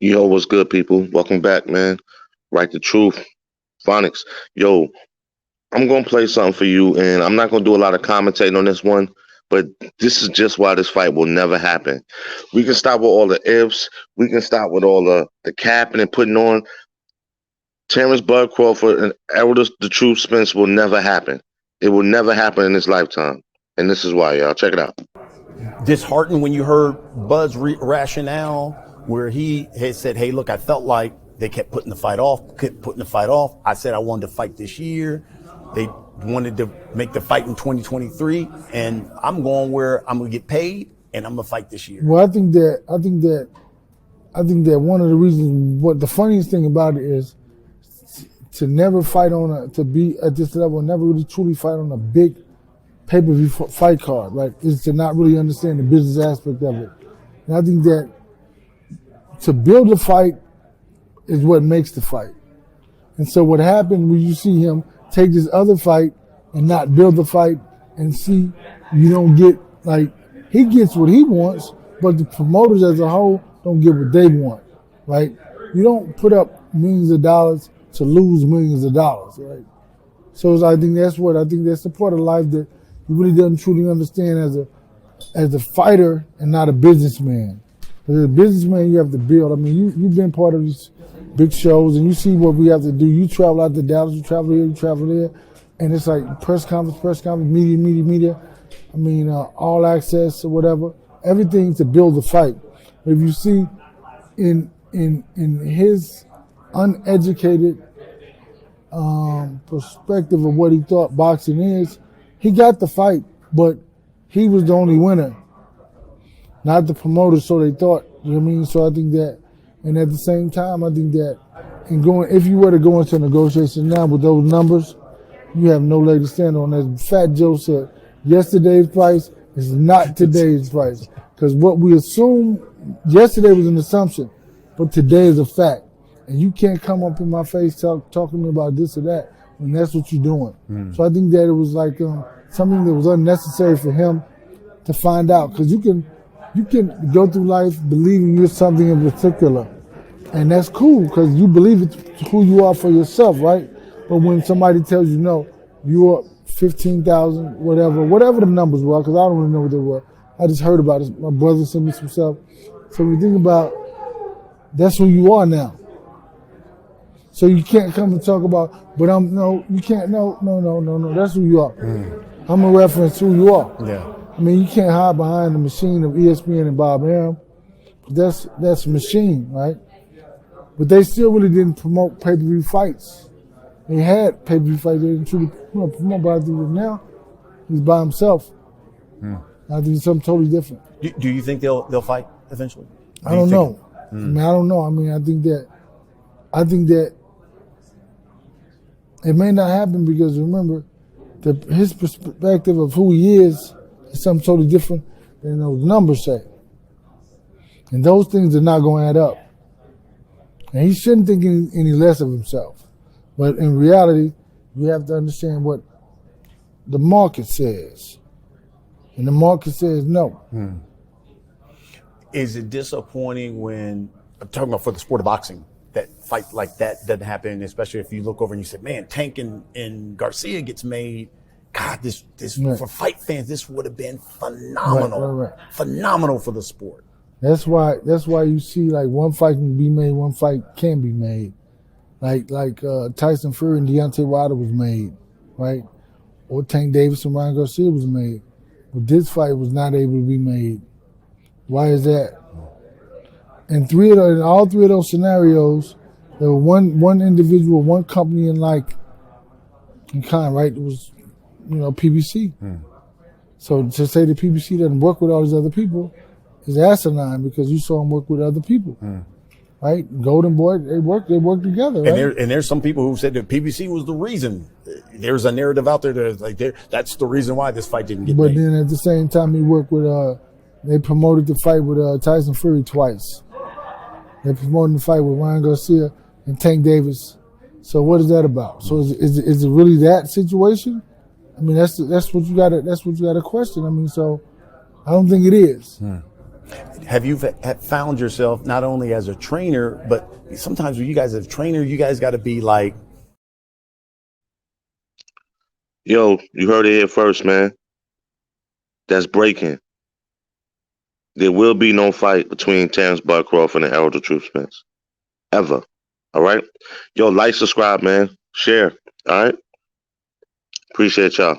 Yo, what's good, people? Welcome back, man. Right the truth, phonics. Yo, I'm gonna play something for you, and I'm not gonna do a lot of commentating on this one, but this is just why this fight will never happen. We can stop with all the ifs. We can stop with all the capping and putting on. Terrence Bud Crawford and Errol the Truth Spence will never happen. It will never happen in this lifetime, and this is why, y'all. Check it out. Disheartened when you heard Bud's rationale where he had said, hey, look, I felt like they kept putting the fight off. I said I wanted to fight this year. They wanted to make the fight in 2023, and I'm going where I'm going to get paid, and I'm going to fight this year. Well, I think that one of the reasons, what the funniest thing about it is to never fight to be at this level, never really truly fight on a big pay-per-view fight card, right? Is to not really understand the business aspect of it. And I think that to build a fight is what makes the fight. And so what happened when you see him take this other fight and not build the fight and see you don't get, like, he gets what he wants, but the promoters as a whole don't get what they want, right? You don't put up millions of dollars to lose millions of dollars, right? So I think that's the part of life that he really doesn't truly understand as a fighter and not a businessman. As a businessman, you have to build. I mean, you've been part of these big shows, and you see what we have to do. You travel out to Dallas, you travel here, you travel there, and it's like press conference, media. I mean, all access or whatever. Everything to build the fight. But if you see in his uneducated perspective of what he thought boxing is, he got the fight, but he was the only winner, not the promoters, so they thought. You know what I mean? So I think that, and at the same time, I think that if you were to go into negotiations now with those numbers, you have no leg to stand on. As Fat Joe said, yesterday's price is not today's price. Because what we assume, yesterday was an assumption, but today is a fact. And you can't come up in my face talking to me about this or that when that's what you're doing. So I think that it was like something that was unnecessary for him to find out. Because you can go through life believing you're something in particular. And that's cool because you believe it's who you are for yourself, right? But when somebody tells you, no, you're 15,000, whatever the numbers were, because I don't really know what they were. I just heard about it. My brother sent me some stuff. So when you think about, that's who you are now. So you can't come and talk about, you can't, no, that's who you are. I'm a reference to who you are. Yeah. I mean, you can't hide behind the machine of ESPN and Bob Arum. That's a machine, right? But they still really didn't promote pay-per-view fights. They had pay-per-view fights. They didn't truly promote, but I think now he's by himself. I think it's something totally different. Do you think they'll fight eventually? I don't know. I don't know. I mean, I think that it may not happen because, remember, his perspective of who he is something totally different than those numbers say. And those things are not going to add up. And he shouldn't think any less of himself. But in reality, you have to understand what the market says. And the market says no. Is it disappointing when, I'm talking about for the sport of boxing, that fight like that doesn't happen, especially if you look over and you say, man, Tank and Garcia gets made. God, this right. For fight fans, this would have been phenomenal. Right. Phenomenal for the sport. That's why you see like one fight can be made, one fight can be made. Like Tyson Fury and Deontay Wilder was made, right? Or Tank Davis and Ryan Garcia was made. But this fight was not able to be made. Why is that? In all three of those scenarios, there was one individual, one company in kind, right? It was, PBC. So to say that PBC doesn't work with all these other people is asinine because you saw him work with other people, right? Golden Boy, they work together, right? And there's some people who said that PBC was the reason. There's a narrative out there that's the reason why this fight didn't get made. But then at the same time, he worked with. They promoted the fight with Tyson Fury twice. They promoted the fight with Ryan Garcia and Tank Davis. So what is that about? So is it really that situation? I mean, that's what you got to question. I mean, so I don't think it is. Have you found yourself not only as a trainer, but sometimes when you guys as a trainer, you guys got to be like, Yo, you heard it here first, man. That's breaking. There will be no fight between Terrence Bud Crawford and Errol the Truth Spence. Ever. All right? Yo, like, subscribe, man. Share. All right? Appreciate y'all.